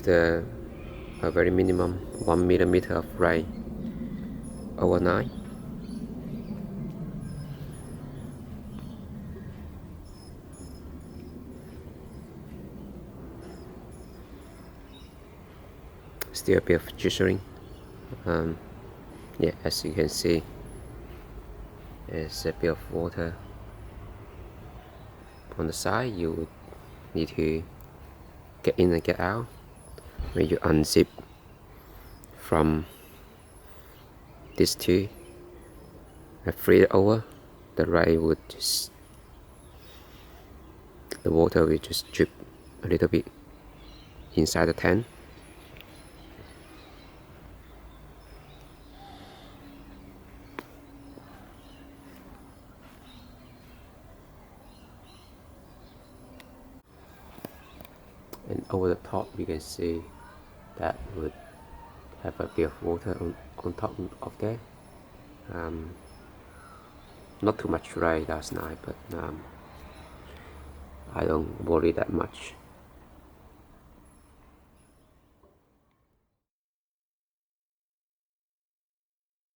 a very minimum 1 millimeter of rain overnight. Still a bit of drizzling. Yeah, as you can see, there's a bit of water on the side. You would need to get in and get out. When you unzip from these two and free it over, the rain would just, the water will just drip a little bit inside the tank. And over the top you can see that would have a bit of water on top of there. Not too much rain last night, but I don't worry that much.